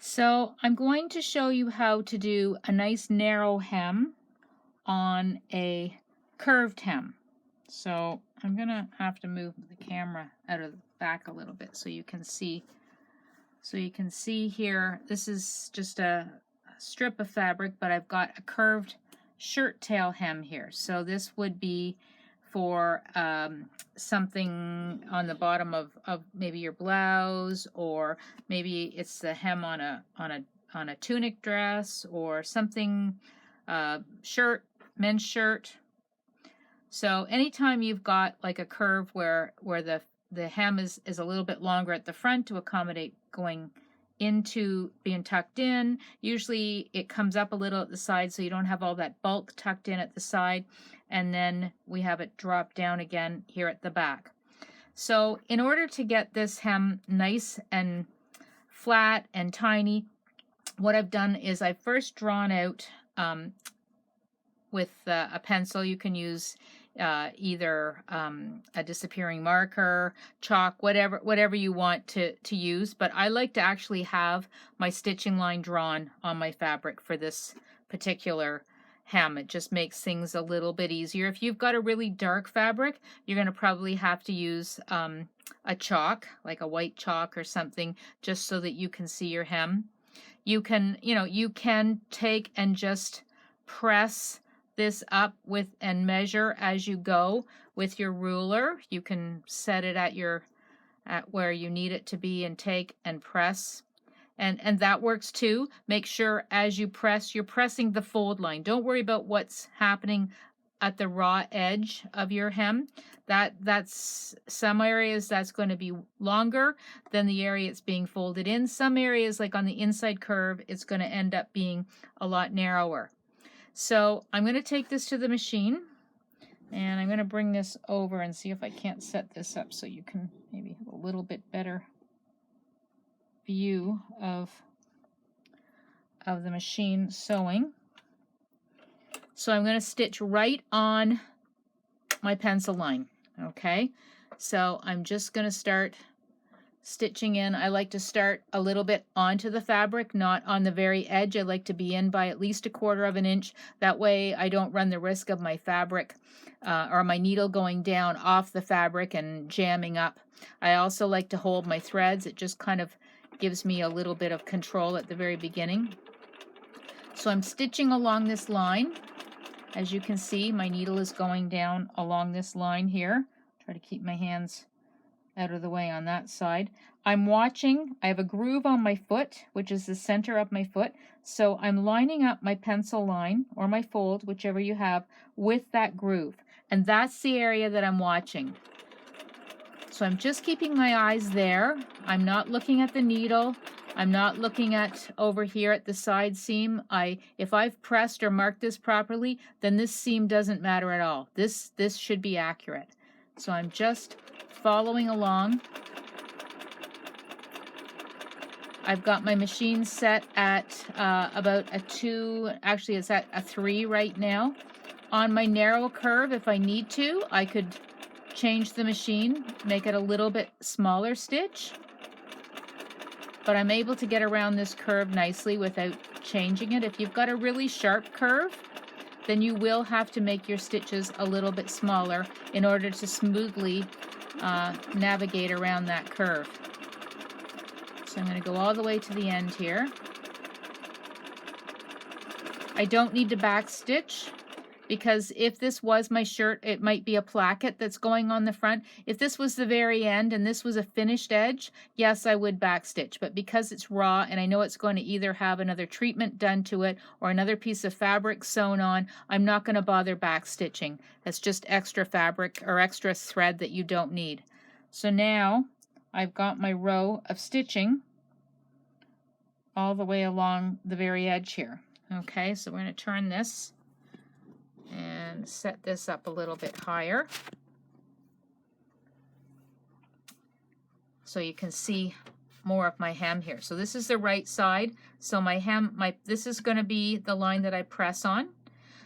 So I'm going to show you how to do a nice narrow hem on a curved hem. So I'm gonna have to move the camera out of the back a little bit so you can see. So you can see here, this is just a strip of fabric, but I've got a curved shirt tail hem here. So this would be for something on the bottom of maybe your blouse, or maybe it's the hem on a tunic dress or something, shirt, men's shirt. So anytime you've got like a curve where the hem is a little bit longer at the front to accommodate going into being tucked in. Usually it comes up a little at the side so you don't have all that bulk tucked in at the side, and then we have it drop down again here at the back. So in order to get this hem nice and flat and tiny, what I've done is I've first drawn out with a pencil. You can use either a disappearing marker, chalk, whatever you want to use, but I like to actually have my stitching line drawn on my fabric for this particular hem. It just makes things a little bit easier. If you've got a really dark fabric, you're going to probably have to use a chalk, like a white chalk or something, just so that you can see your hem. You can take and just press this up with and measure as you go with your ruler. You can set it at where you need it to be and take and press, and that works too. Make sure as you press, you're pressing the fold line. Don't worry about what's happening at the raw edge of your hem. That's some areas that's going to be longer than the area it's being folded in. Some areas, like on the inside curve, it's going to end up being a lot narrower. So I'm going to take this to the machine, and I'm going to bring this over and see if I can't set this up so you can maybe have a little bit better view of the machine sewing. So I'm going to stitch right on my pencil line. Okay, so I'm just going to start stitching in. I like to start a little bit onto the fabric, not on the very edge. I like to be in by at least 1/4 of an inch. That way I don't run the risk of my fabric or my needle going down off the fabric and jamming up. I also like to hold my threads. It just kind of gives me a little bit of control at the very beginning. So I'm stitching along this line. As you can see, my needle is going down along this line here. Try to keep my hands out of the way on that side. I'm watching. I have a groove on my foot, which is the center of my foot. So I'm lining up my pencil line or my fold, whichever you have, with that groove. And that's the area that I'm watching. So I'm just keeping my eyes there. I'm not looking at the needle. I'm not looking at over here at the side seam. If I've pressed or marked this properly, then this seam doesn't matter at all. This should be accurate. So I'm just following along. I've got my machine set at about a 2, actually it's at a 3 right now. On my narrow curve, if I need to, I could change the machine, make it a little bit smaller stitch. But I'm able to get around this curve nicely without changing it. If you've got a really sharp curve, then you will have to make your stitches a little bit smaller in order to smoothly navigate around that curve. So I'm going to go all the way to the end here. I don't need to back stitch, because if this was my shirt, it might be a placket that's going on the front. If this was the very end and this was a finished edge, yes, I would back stitch. But because it's raw and I know it's going to either have another treatment done to it or another piece of fabric sewn on, I'm not going to bother back stitching. That's just extra fabric or extra thread that you don't need. So now I've got my row of stitching all the way along the very edge here. Okay, so we're going to turn this and set this up a little bit higher so you can see more of my hem here. So this is the right side. So my hem, this is going to be the line that I press on.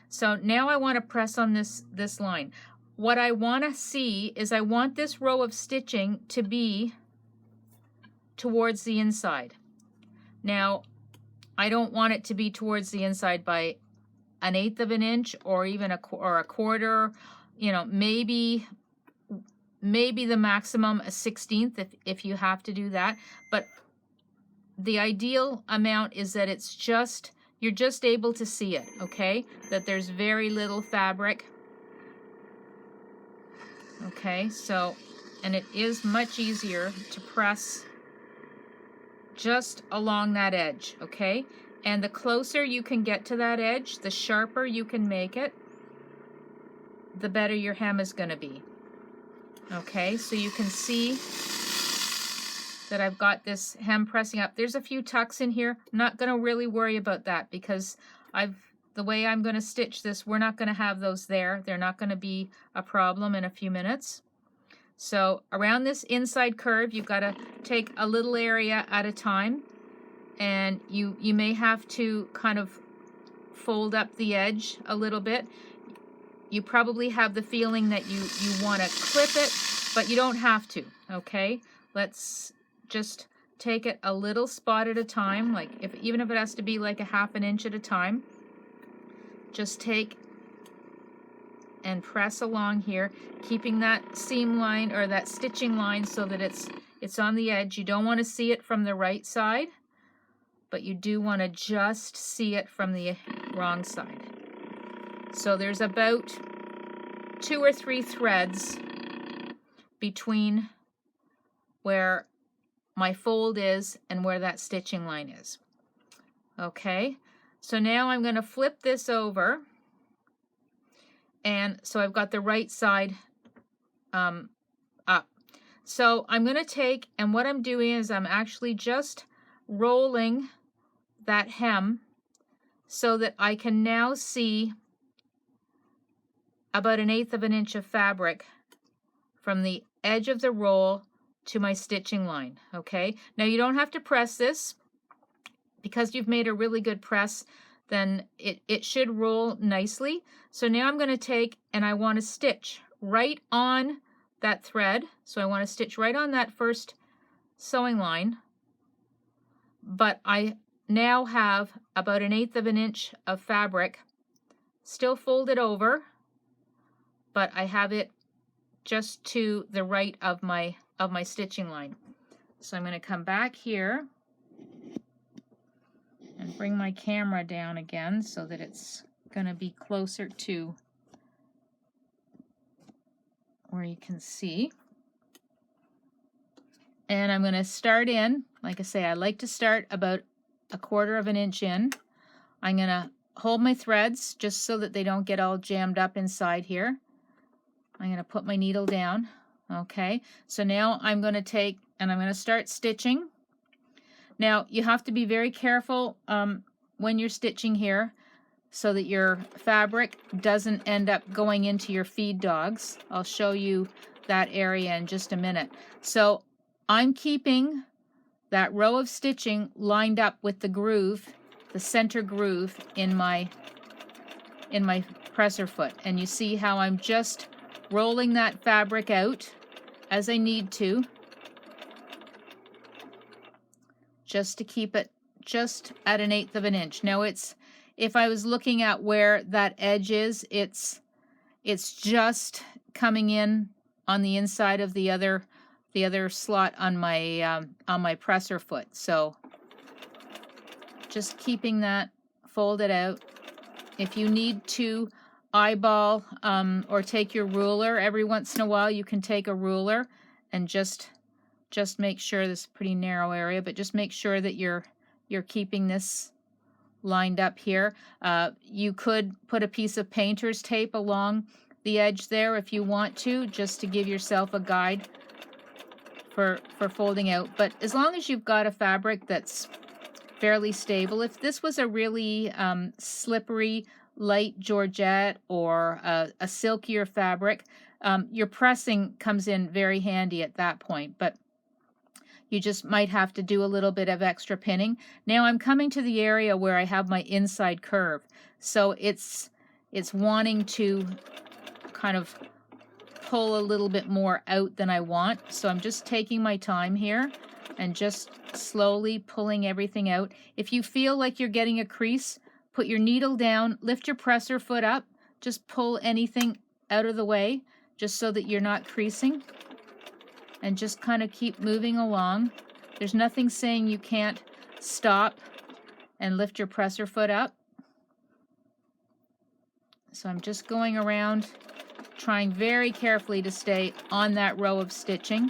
So now I want to press on this line. What I want to see is I want this row of stitching to be towards the inside. Now I don't want it to be towards the inside by 1/8 of an inch, or even a quarter, you know, maybe the maximum a 1/16 if you have to do that. But the ideal amount is that it's just, you're just able to see it, okay? That there's very little fabric. Okay, so, and it is much easier to press just along that edge, okay? And the closer you can get to that edge, the sharper you can make it, the better your hem is going to be. Okay, so you can see that I've got this hem pressing up. There's a few tucks in here. I'm not going to really worry about that because the way I'm going to stitch this, we're not going to have those there. They're not going to be a problem in a few minutes. So around this inside curve, you've got to take a little area at a time, and you may have to kind of fold up the edge a little bit. You probably have the feeling that you want to clip it, but you don't have to, okay? Let's just take it a little spot at a time, like even if it has to be like a 1/2 inch at a time. Just take and press along here, keeping that seam line or that stitching line so that it's on the edge. You don't want to see it from the right side, but you do want to just see it from the wrong side. So there's about 2 or 3 threads between where my fold is and where that stitching line is. Okay, so now I'm going to flip this over, and so I've got the right side up. So I'm going to take, and what I'm doing is I'm actually just rolling that hem so that I can now see about 1/8 of an inch of fabric from the edge of the roll to my stitching line. Okay, now you don't have to press this. Because you've made a really good press, then it should roll nicely. So now I'm going to take, and I want to stitch right on that thread. So I want to stitch right on that first sewing line, but I now have about 1/8 of an inch of fabric still folded over, but I have it just to the right of my stitching line. So I'm going to come back here and bring my camera down again so that it's going to be closer to where you can see. And I'm going to start in, like I say, I like to start about 1/4 of an inch in. I'm going to hold my threads just so that they don't get all jammed up inside here. I'm going to put my needle down. Okay, so now I'm going to take, and I'm going to start stitching. Now, you have to be very careful when you're stitching here so that your fabric doesn't end up going into your feed dogs. I'll show you that area in just a minute. So I'm keeping that row of stitching lined up with the groove, the center groove in my presser foot. And you see how I'm just rolling that fabric out as I need to, just to keep it just at 1/8 of an inch. Now if I was looking at where that edge is, it's just coming in on the inside of the other slot on my presser foot. So just keeping that folded out. If you need to eyeball or take your ruler every once in a while, you can take a ruler and just make sure, this is a pretty narrow area, but just make sure that you're keeping this lined up here. You could put a piece of painter's tape along the edge there if you want to, just to give yourself a guide for folding out. But as long as you've got a fabric that's fairly stable, if this was a really slippery light georgette or a silkier fabric, your pressing comes in very handy at that point. But you just might have to do a little bit of extra pinning. Now I'm coming to the area where I have my inside curve. So it's wanting to kind of pull a little bit more out than I want. So I'm just taking my time here and just slowly pulling everything out. If you feel like you're getting a crease, put your needle down, lift your presser foot up, just pull anything out of the way just so that you're not creasing, and just kind of keep moving along. There's nothing saying you can't stop and lift your presser foot up. So I'm just going around, trying very carefully to stay on that row of stitching.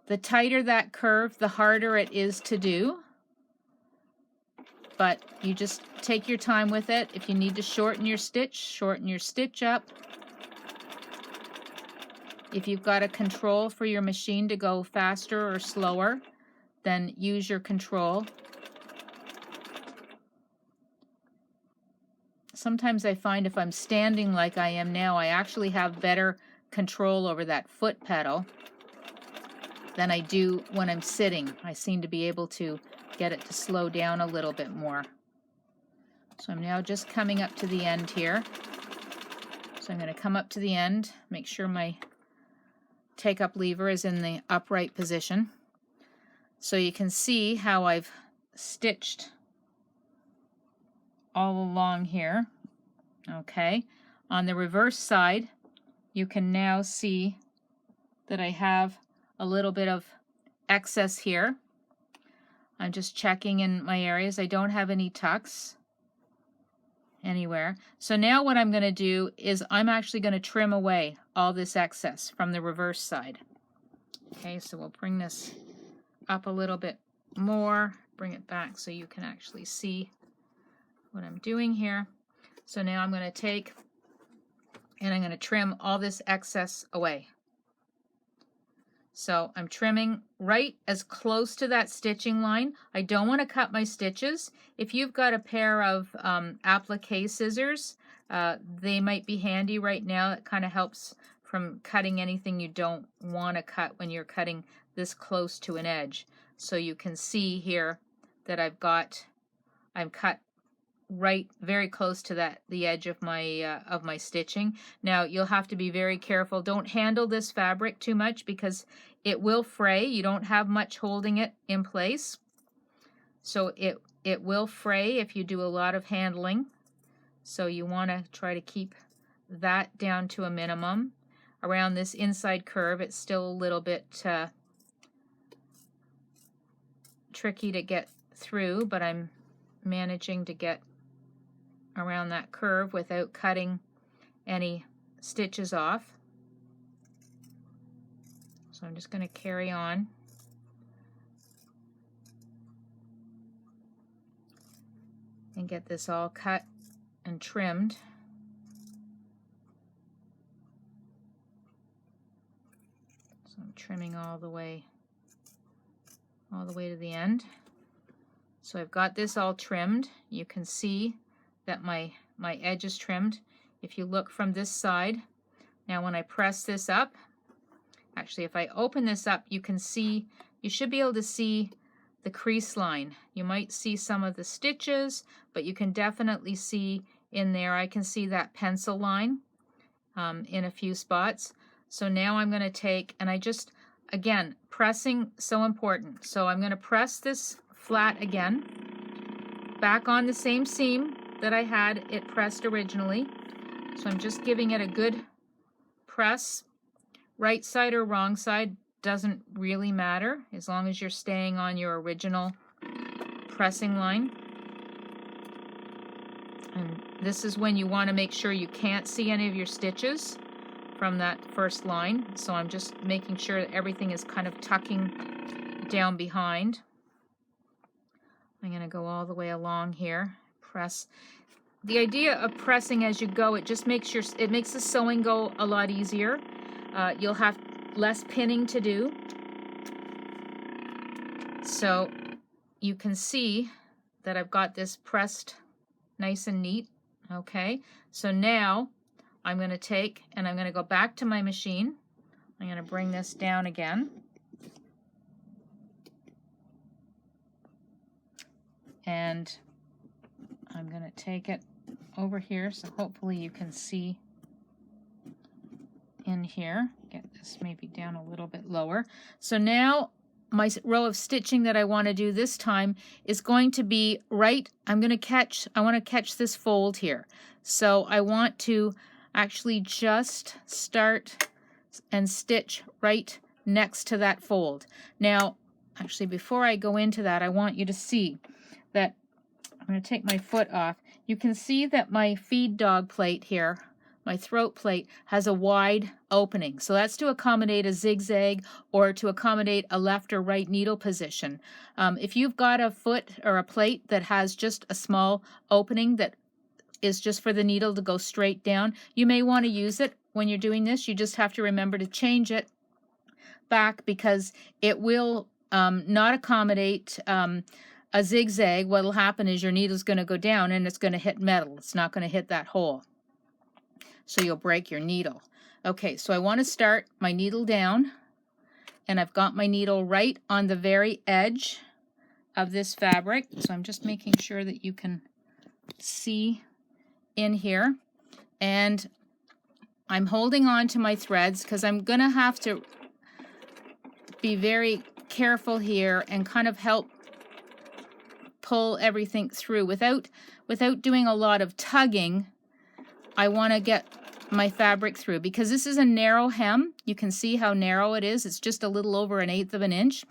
The tighter that curve, the harder it is to do. But you just take your time with it. If you need to shorten your stitch up. If you've got a control for your machine to go faster or slower, then use your control. Sometimes I find if I'm standing like I am now, I actually have better control over that foot pedal than I do when I'm sitting. I seem to be able to get it to slow down a little bit more. So I'm now just coming up to the end here. So I'm going to come up to the end, make sure my take-up lever is in the upright position. So you can see how I've stitched all along here. Okay, on the reverse side, you can now see that I have a little bit of excess here. I'm just checking in my areas. I don't have any tucks anywhere. So now what I'm going to do is I'm actually going to trim away all this excess from the reverse side. Okay, so we'll bring this up a little bit more, bring it back so you can actually see what I'm doing here. So now I'm going to take and I'm going to trim all this excess away. So I'm trimming right as close to that stitching line. I don't want to cut my stitches. If you've got a pair of applique scissors, they might be handy right now. It kind of helps from cutting anything you don't want to cut when you're cutting this close to an edge. So you can see here that I'm cut right very close to the edge of my stitching. Now you'll have to be very careful. Don't handle this fabric too much because it will fray. You don't have much holding it in place, so it will fray if you do a lot of handling. So you want to try to keep that down to a minimum. Around this inside curve, it's still a little bit tricky to get through, but I'm managing to get around that curve without cutting any stitches off. So I'm just going to carry on and get this all cut and trimmed. So I'm trimming all the way to the end. So I've got this all trimmed. You can see that my edge is trimmed. If you look from this side, now when I press this up, actually if I open this up, you should be able to see the crease line. You might see some of the stitches, but you can definitely see in there, I can see that pencil line in a few spots. So now I'm going to take, and again, pressing, so important. So I'm going to press this flat again, back on the same seam that I had it pressed originally. So I'm just giving it a good press. Right side or wrong side doesn't really matter as long as you're staying on your original pressing line. And this is when you want to make sure you can't see any of your stitches from that first line. So I'm just making sure that everything is kind of tucking down behind. I'm going to go all the way along here, press. The idea of pressing as you go, it just makes the sewing go a lot easier. You'll have less pinning to do. So you can see that I've got this pressed nice and neat. Okay, so now I'm going to take and I'm going to go back to my machine. I'm going to bring this down again. And I'm going to take it over here, so hopefully you can see in here. Get this maybe down a little bit lower. So now my row of stitching that I want to do this time is going to be right, I want to catch this fold here. So I want to actually just start and stitch right next to that fold. Now, actually, before I go into that, I want you to see that I'm going to take my foot off. You can see that my feed dog plate here, my throat plate, has a wide opening. So that's to accommodate a zigzag or to accommodate a left or right needle position. If you've got a foot or a plate that has just a small opening that is just for the needle to go straight down, you may want to use it when you're doing this. You just have to remember to change it back because it will not accommodate a zigzag. What will happen is your needle's going to go down and it's going to hit metal. It's not going to hit that hole. So you'll break your needle. Okay, so I want to start my needle down, and I've got my needle right on the very edge of this fabric. So I'm just making sure that you can see in here. And I'm holding on to my threads because I'm going to have to be very careful here and kind of help pull everything through without doing a lot of tugging. I want to get my fabric through because this is a narrow hem. You can see how narrow it is. It's just a little over 1/8 of an inch.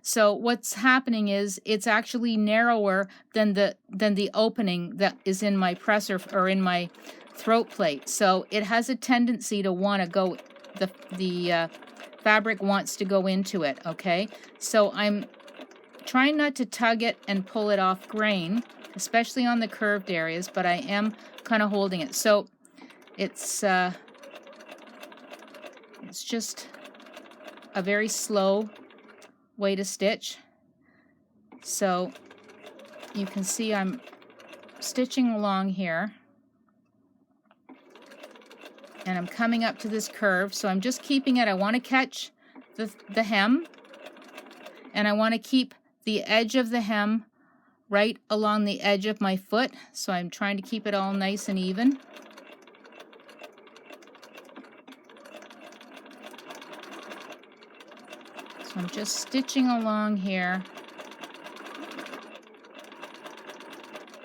So what's happening is it's actually narrower than the opening that is in my presser or in my throat plate. So it has a tendency to want to go, the fabric wants to go into it, okay? So I'm trying not to tug it and pull it off grain, especially on the curved areas, but I am kind of holding it. So it's just a very slow way to stitch. So you can see I'm stitching along here and I'm coming up to this curve. So I'm just keeping it. I want to catch the hem, and I want to keep the edge of the hem right along the edge of my foot. So I'm trying to keep it all nice and even. So I'm just stitching along here,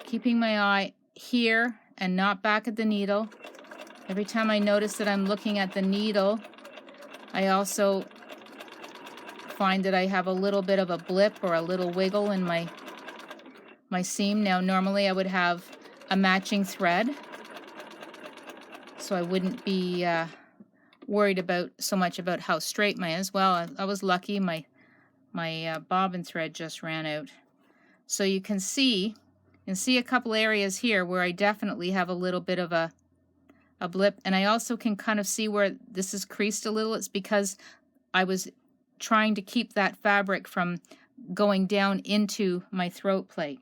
keeping my eye here and not back at the needle. Every time I notice that I'm looking at the needle, I also find that I have a little bit of a blip or a little wiggle in my seam. Now normally I would have a matching thread, so I wouldn't be worried so much about how straight mine is. Well, I was lucky. My bobbin thread just ran out. So you can see a couple areas here where I definitely have a little bit of a blip, and I also can kind of see where this is creased a little. It's because I was trying to keep that fabric from going down into my throat plate.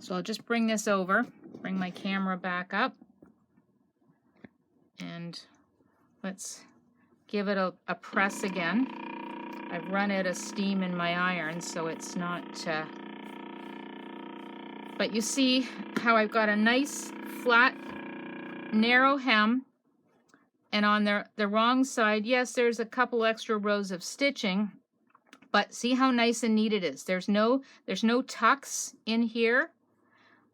So I'll just bring this over, bring my camera back up, and let's give it a press again. I've run out of steam in my iron, so it's not, but you see how I've got a nice flat narrow hem, and on the wrong side, yes, there's a couple extra rows of stitching, but see how nice and neat it is. There's no tucks in here.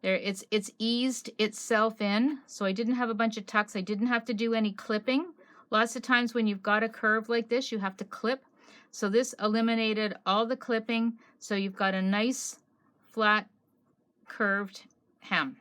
It's eased itself in, so I didn't have a bunch of tucks. I didn't have to do any clipping. Lots of times when you've got a curve like this, you have to clip. So this eliminated all the clipping, so you've got a nice flat curved hem.